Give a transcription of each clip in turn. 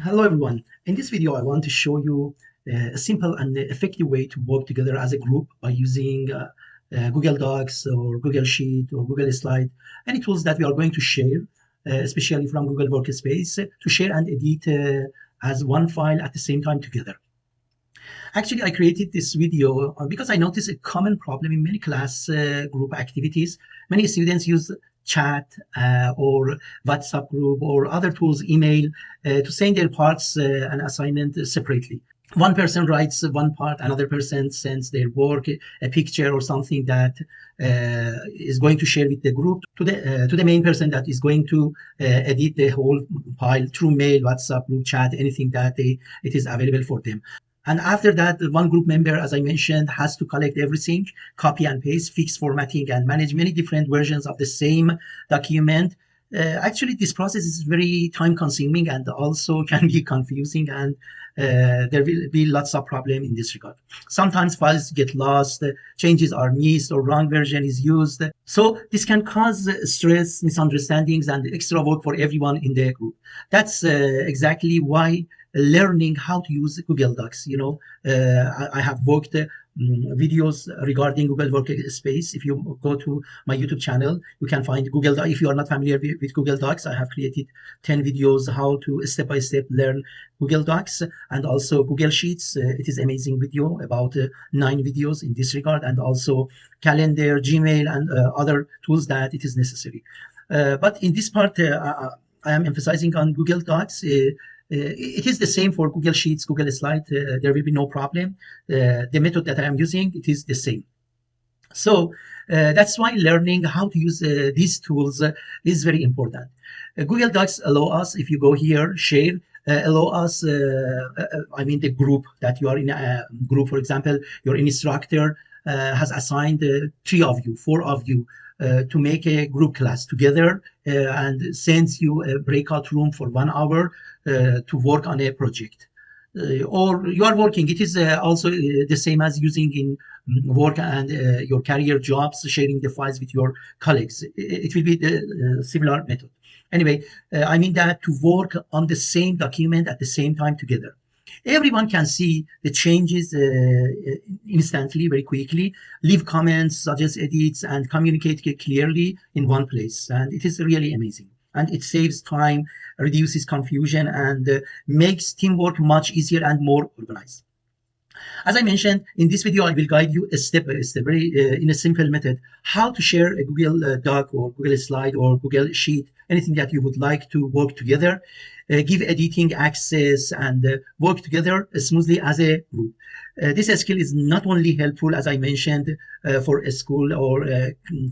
Hello everyone. In this video, I want to show you a simple and effective way to work together as a group by using Google Docs or Google Sheet or Google Slide, any tools that we are going to share, especially from Google Workspace, to share and edit as one file at the same time together. Actually, I created this video because I noticed a common problem in many class group activities. Many students use chat or WhatsApp group or other tools, email, to send their parts and assignment separately. One person writes one part, another person sends their work, a picture or something that is going to share with the group to the main person that is going to edit the whole file through mail, WhatsApp, group chat, anything that it is available for them. And after that, one group member, as I mentioned, has to collect everything, copy and paste, fix formatting, and manage many different versions of the same document. Actually, this process is very time consuming and also can be confusing, and there will be lots of problems in this regard. Sometimes files get lost, changes are missed, or wrong version is used. So this can cause stress, misunderstandings, and extra work for everyone in the group. That's exactly why learning how to use Google Docs. I have worked videos regarding Google Workspace. If you go to my YouTube channel, you can find Google Docs. If you are not familiar with Google Docs, I have created 10 videos how to step-by-step learn Google Docs, and also Google Sheets. It is amazing video, about 9 videos in this regard, and also Calendar, Gmail, and other tools that it is necessary. But in this part, I am emphasizing on Google Docs. It is the same for Google Sheets, Google Slide. There will be no problem. The method that I am using, it is the same. So that's why learning how to use these tools is very important. Google Docs allow us, if you go here, share, allow us, I mean the group that you are in a group, for example, your instructor has assigned 3 of you, 4 of you, to make a group class together and sends you a breakout room for 1 hour to work on a project. Or you are working. It is also the same as using in work and your career jobs, sharing the files with your colleagues. It will be the similar method. Anyway, I mean that to work on the same document at the same time together. Everyone can see the changes instantly, very quickly, leave comments, suggest edits, and communicate clearly in one place. And it is really amazing. And it saves time, reduces confusion, and makes teamwork much easier and more organized. As I mentioned, in this video, I will guide you step by step, very in a simple method, how to share a Google Doc or Google Slide or Google Sheet, anything that you would like to work together, give editing access, and work together smoothly as a group. This skill is not only helpful, as I mentioned, for a school or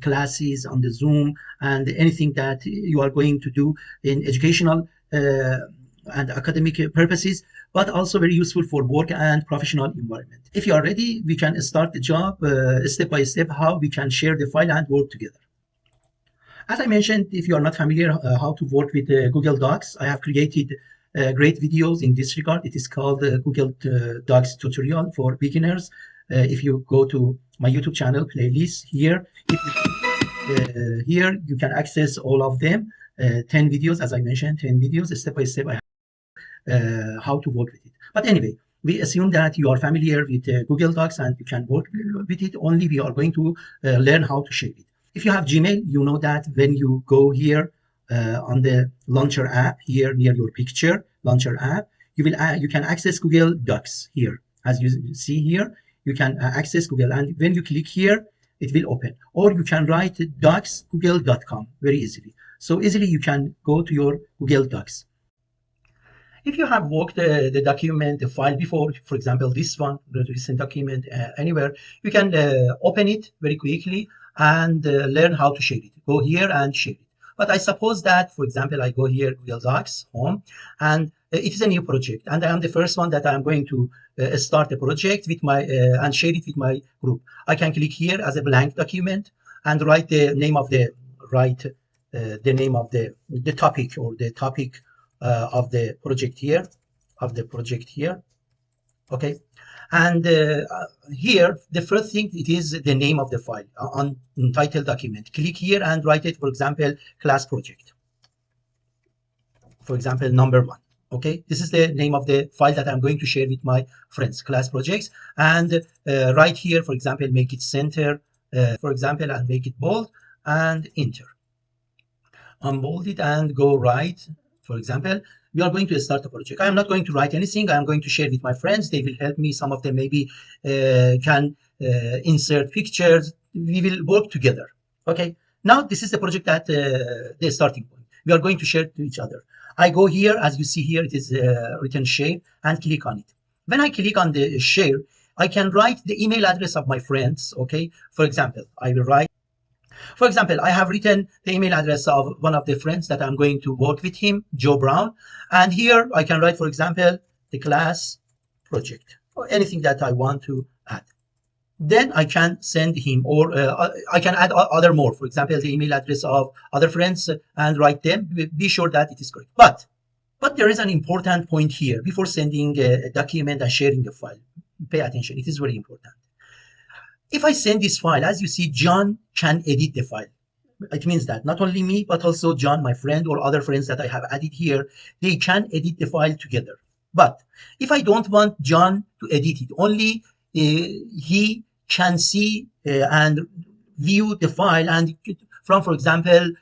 classes on the Zoom and anything that you are going to do in educational and academic purposes, but also very useful for work and professional environment. If you are ready, we can start the job step by step, how we can share the file and work together. As I mentioned, if you are not familiar how to work with Google Docs, I have created great videos in this regard. It is called Google Docs tutorial for beginners. If you go to my YouTube channel playlist here, here you can access all of them. 10 videos, as I mentioned, 10 videos, step by step, I have how to work with it. But anyway, we assume that you are familiar with Google Docs and you can work with it. Only we are going to learn how to share it. If you have Gmail, you know that when you go here on the Launcher app, here near your picture, Launcher app, you can access Google Docs here. As you see here, you can access Google, and when you click here, it will open. Or you can write docs.google.com very easily. So easily you can go to your Google Docs. If you have worked the document, the file before, for example, this one, the recent document, anywhere, you can open it very quickly and learn how to share it. Go here and share it. But I suppose that, for example, I go here, Google Docs, home, and it is a new project. And I am the first one that I am going to start a project with my and share it with my group. I can click here as a blank document and write the name of the topic, or the topic of the project here, okay. And here, the first thing, it is the name of the file on title document. Click here and write it, for example, class project. For example, number 1. Okay, this is the name of the file that I'm going to share with my friends, class projects. And right here, for example, make it center, for example, and make it bold and enter. Unbold it and go right. For example, we are going to start a project. I am not going to write anything. I am going to share with my friends. They will help me. Some of them maybe can insert pictures. We will work together. Okay. Now this is the project that the starting point. We are going to share to each other. I go here, as you see here, it is written share, and click on it. When I click on the share, I can write the email address of my friends. Okay. For example, I will write. For example, I have written the email address of one of the friends that I'm going to work with him, Joe Brown. And here I can write, for example, the class project or anything that I want to add. Then I can send him, or I can add other more, for example, the email address of other friends and write them. Be sure that it is correct. But there is an important point here before sending a document and sharing a file. Pay attention. It is very important. If I send this file, as you see, John can edit the file. It means that not only me, but also John, my friend, or other friends that I have added here, they can edit the file together. But if I don't want John to edit it, only he can see and view the file, and from, for example,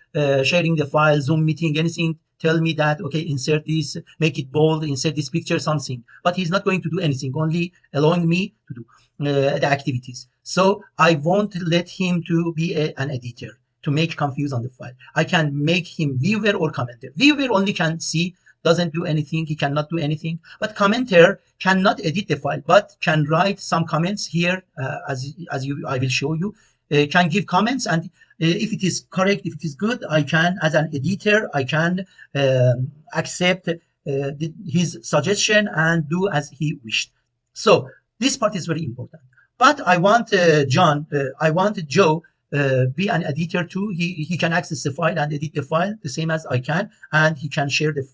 sharing the file, Zoom meeting, anything, tell me that, okay, insert this, make it bold, insert this picture, something. But he's not going to do anything, only allowing me to do the activities. So I won't let him to be an editor to make confuse on the file. I can make him viewer or commenter. Viewer only can see, doesn't do anything, he cannot do anything. But commenter cannot edit the file, but can write some comments here, I will show you. Can give comments, and if it is correct, if it is good, I can, as an editor, I can accept his suggestion and do as he wished. So this part is very important. But I want I want Joe be an editor too. He can access the file and edit the file the same as I can, and he can share the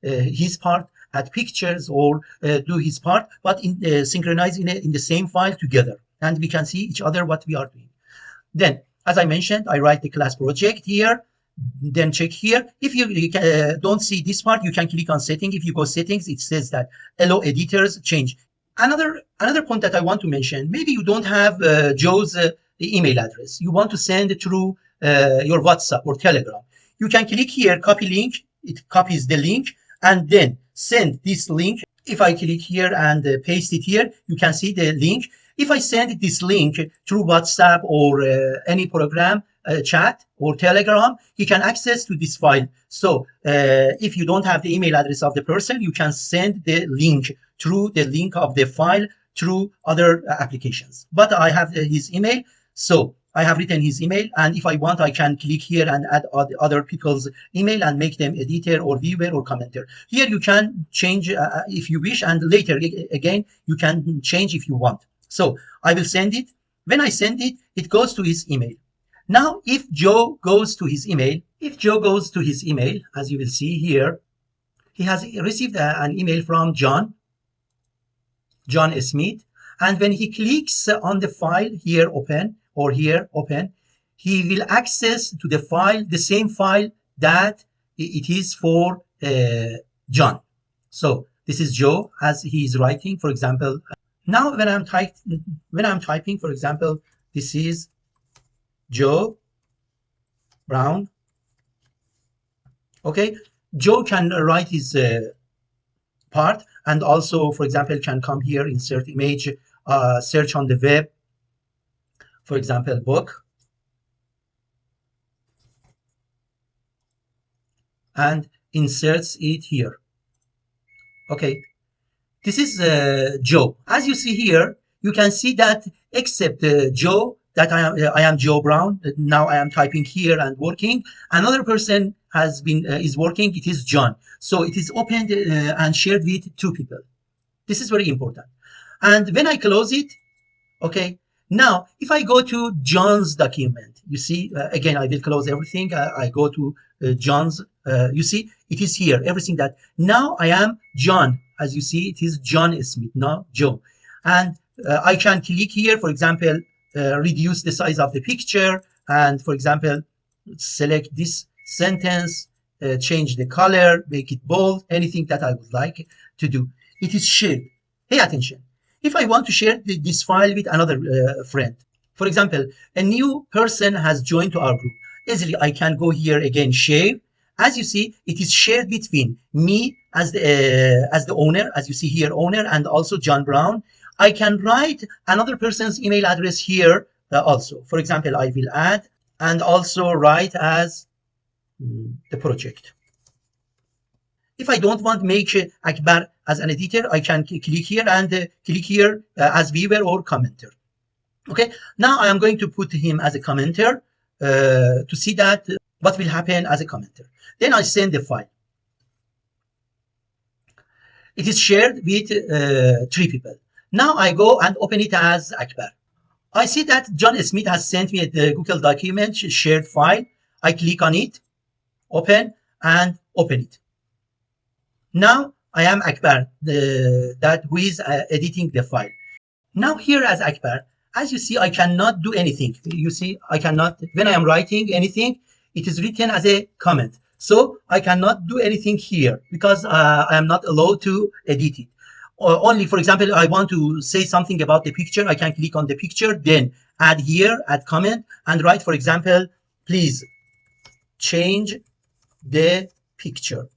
his part, add pictures, or do his part, but synchronize in the same file together, and we can see each other what we are doing. Then, as I mentioned, I write the class project here. Then check here. If you don't see this part, you can click on setting. If you go settings, it says that allow editors change. Another point that I want to mention, maybe you don't have Joe's email address. You want to send through your WhatsApp or Telegram. You can click here, copy link. It copies the link and then send this link. If I click here and paste it here, you can see the link. If I send this link through WhatsApp or any program, chat or Telegram, he can access to this file. So if you don't have the email address of the person, you can send the link through the link of the file through other applications. But I have his email, so I have written his email, and if I want, I can click here and add other people's email and make them editor or viewer or commenter. Here you can change if you wish, and later again you can change if you want. So I will send it. When I send it, it goes to his email. Now, if Joe goes to his email, as you will see here, he has received an email from John Smith. And when he clicks on the file here, open, or here, open, he will access to the file, the same file that it is for John. So this is Joe as he is writing, for example. Now, when I'm typing, for example, this is Joe Brown. Okay, Joe can write his part, and also, for example, can come here, insert image, search on the web, for example, book, and inserts it here. Okay, this is Joe. As you see here, you can see that except Joe, that I am Joe Brown. Now I am typing here and working. Another person has been is working. It is John. So it is opened and shared with two people. This is very important. And when I close it, okay. Now, if I go to John's document, you see, again, I will close everything. I go to John's. You see, it is here. Everything that now I am John. As you see, it is John Smith, not Joe. And I can click here, for example, reduce the size of the picture, and for example, select this sentence, change the color, make it bold, anything that I would like to do. It is shared. Pay attention. If I want to share this file with another friend, for example, a new person has joined to our group. Easily, I can go here again, share. As you see, it is shared between me as the owner, as you see here, owner, and also John Brown. I can write another person's email address here also. For example, I will add and also write as the project. If I don't want to make Akbar as an editor, I can click here and click here as viewer or commenter. Okay, now I am going to put him as a commenter to see that what will happen as a commenter. Then I send the file. It is shared with 3 people. Now I go and open it as Akbar. I see that John Smith has sent me the Google document shared file. I click on it, open, and open it. Now I am Akbar, that who is editing the file. Now here as Akbar, as you see, I cannot do anything. You see, I cannot, when I am writing anything, it is written as a comment. So I cannot do anything here because I am not allowed to edit it. Or only, for example, I want to say something about the picture. I can click on the picture, then add here, add comment, and write, for example, please change the picture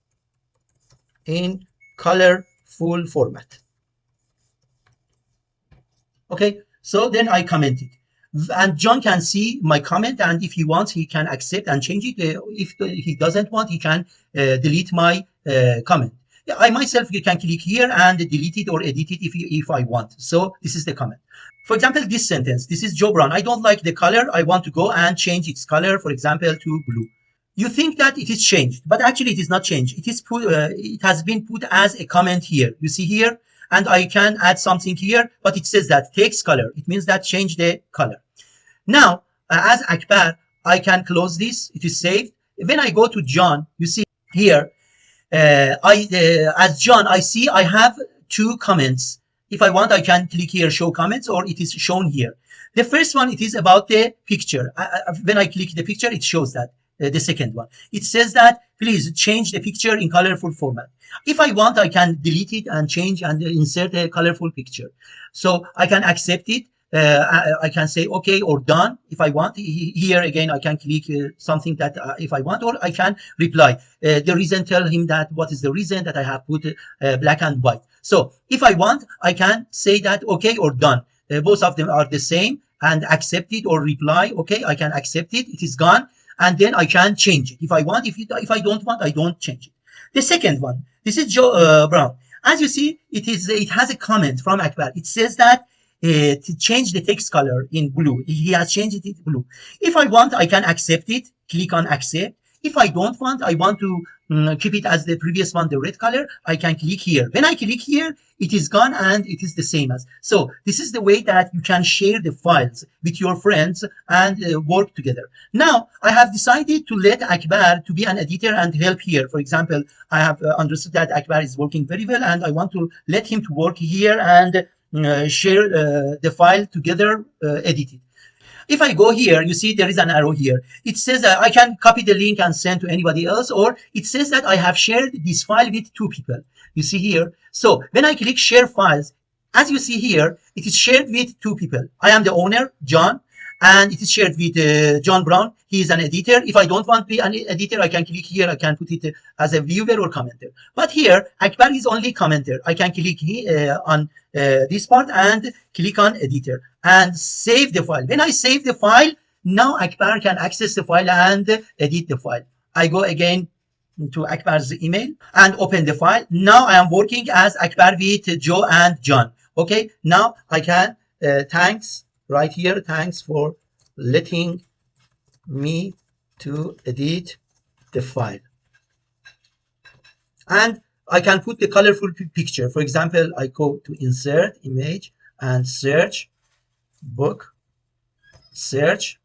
in colorful format. Okay, so then I comment it. And John can see my comment, and if he wants, he can accept and change it. If he doesn't want, he can delete my comment. I myself can click here and delete it or edit it if I want. So this is the comment. For example, this sentence, this is Joe Brown. I don't like the color. I want to go and change its color, for example, to blue. You think that it is changed, but actually it is not changed. It is put, it has been put as a comment here. You see here, and I can add something here, but it says that text color. It means that change the color. Now, as Akbar, I can close this. It is saved. When I go to John, you see here, as John, I see I have 2 comments. If I want, I can click here, show comments, or it is shown here. The first one, it is about the picture. When I click the picture, it shows that. The second one, it says that please change the picture in colorful format. If I want, I can delete it and change and insert a colorful picture. So I can accept it. I can say okay or done if I want. Here again, I can click something that if I want, or I can reply. The reason, tell him that what is the reason that I have put black and white. So if I want, I can say that okay or done. Both of them are the same, and accept it or reply. Okay, I can accept it. It is gone. And then I can change it if I want. If I don't want, I don't change it. The second one, this is Joe Brown. As you see, it has a comment from Akbar. It says that to change the text color in blue. He has changed it to blue. If I want, I can accept it. Click on accept. If I don't want, I want to keep it as the previous one, the red color, I can click here. When I click here, it is gone and it is the same as. So this is the way that you can share the files with your friends and work together. Now, I have decided to let Akbar to be an editor and help here. For example, I have understood that Akbar is working very well, and I want to let him to work here and share the file together, edit it. If I go here, you see there is an arrow here. It says that I can copy the link and send to anybody else, or it says that I have shared this file with 2 people. You see here. So when I click share files, as you see here, it is shared with 2 people. I am the owner, John, and it is shared with John Brown. He is an editor. If I don't want to be an editor, I can click here. I can put it as a viewer or commenter. But here, Akbar is only commenter. I can click on this part and click on editor and save the file. When I save the file, now Akbar can access the file and edit the file. I go again to Akbar's email and open the file. Now I am working as Akbar with Joe and John. Okay, now I can thanks right here. Thanks for letting me to edit the file. And I can put the colorful picture. For example, I go to insert image and search book, search.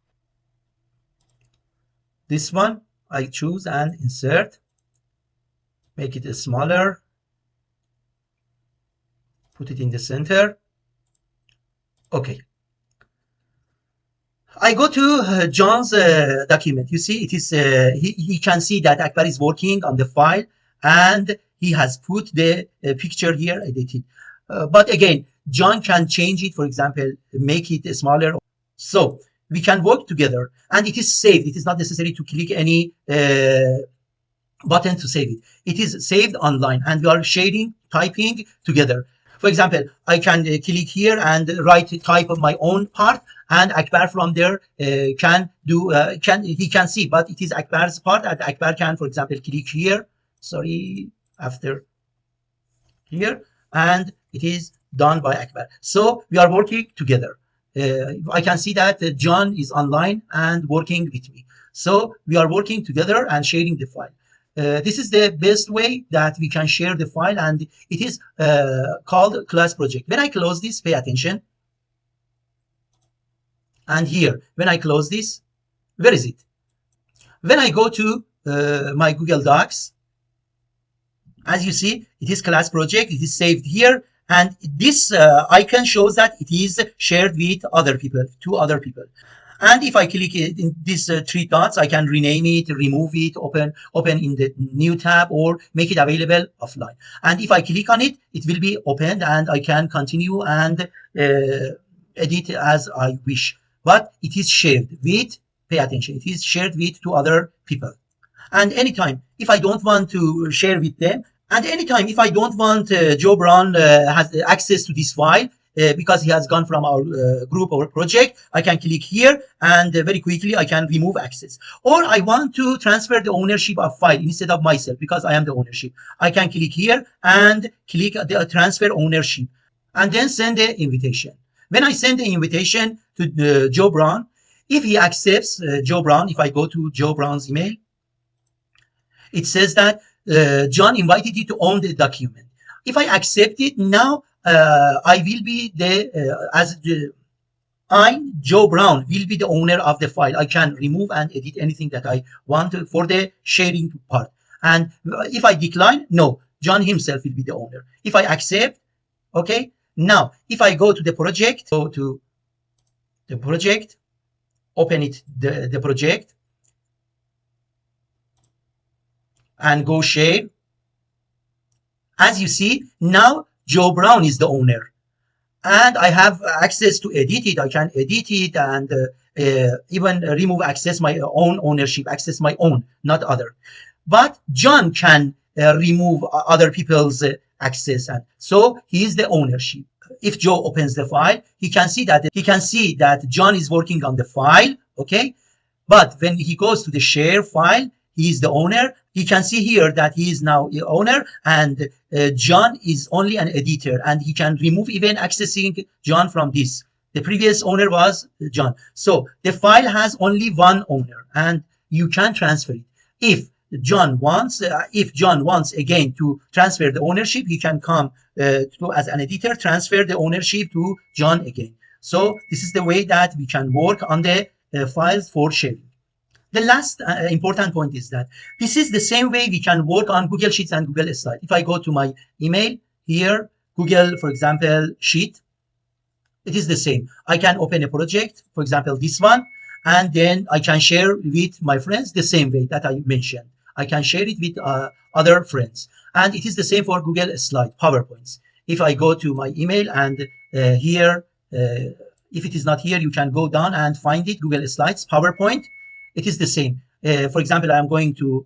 This one I choose and insert. Make it smaller. Put it in the center. Okay. I go to John's document. You see, it is he can see that Akbar is working on the file, and he has put the picture here edited. But again, John can change it. For example, make it smaller. So we can work together, and it is saved. It is not necessary to click any button to save it. It is saved online, and we are sharing, typing together. For example, I can click here and write type of my own part, and Akbar from there can do he can see, but it is Akbar's part, and Akbar can, for example, click here. Sorry, after here, and it is done by Akbar. So we are working together. I can see that John is online and working with me. So we are working together and sharing the file. This is the best way that we can share the file, and it is called class project. When I close this, pay attention. And here, when I close this, where is it? When I go to my Google Docs, as you see, it is class project. It is saved here. And this icon shows that it is shared with other people, two other people. And if I click in these three dots, I can rename it, remove it, open in the new tab, or make it available offline. And if I click on it, it will be opened, and I can continue and edit as I wish. But it is shared with, pay attention, it is shared with two other people. And anytime, if I don't want to share with them, and anytime if I don't want Joe Brown has access to this file, because he has gone from our group or project, I can click here, and very quickly I can remove access. Or I want to transfer the ownership of file instead of myself, because I am the ownership. I can click here and click the transfer ownership, and then send the invitation. When I send the invitation to Joe Brown, if he accepts Joe Brown, if I go to Joe Brown's email, it says that John invited you to own the document. If I accept it, now I will be Joe Brown, will be the owner of the file. I can remove and edit anything that I want for the sharing part. And if I decline, no, John himself will be the owner. If I accept, okay. Now, if I go to the project, open it, the project, and go share. As you see, now Joe Brown is the owner, and I have access to edit it. I can edit it and even remove access my own ownership, access my own, not other. But John can remove other people's access, and so he is the ownership. If Joe opens the file, he can see that John is working on the file, okay? But when he goes to the share file, he is the owner. He can see here that he is now the owner, and John is only an editor, and he can remove even accessing John from this. The previous owner was John. So the file has only one owner, and you can transfer it. If John wants again to transfer the ownership, he can come as an editor, transfer the ownership to John again. So this is the way that we can work on the files for sharing. The last important point is that this is the same way we can work on Google Sheets and Google Slides. If I go to my email here, Google, for example, Sheet, it is the same. I can open a project, for example, this one, and then I can share with my friends the same way that I mentioned. I can share it with other friends. And it is the same for Google Slide, PowerPoints. If I go to my email and here, if it is not here, you can go down and find it, Google Slides, PowerPoint. It is the same. For example, I'm going to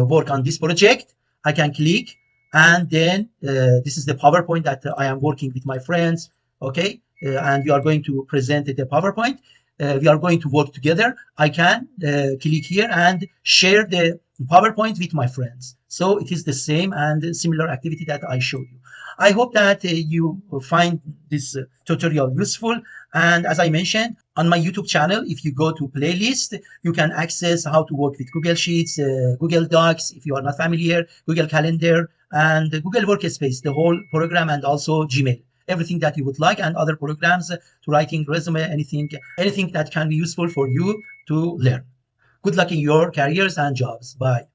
work on this project. I can click, and then this is the PowerPoint that I am working with my friends, okay? And we are going to present the PowerPoint. We are going to work together. I can click here and share the PowerPoint with my friends. So it is the same and similar activity that I showed you. I hope that you find this tutorial useful. And as I mentioned, on my YouTube channel, if you go to playlist, you can access how to work with Google Sheets, Google Docs, if you are not familiar, Google Calendar, and Google Workspace, the whole program, and also Gmail. Everything that you would like, and other programs to writing resume, anything that can be useful for you to learn. Good luck in your careers and jobs. Bye.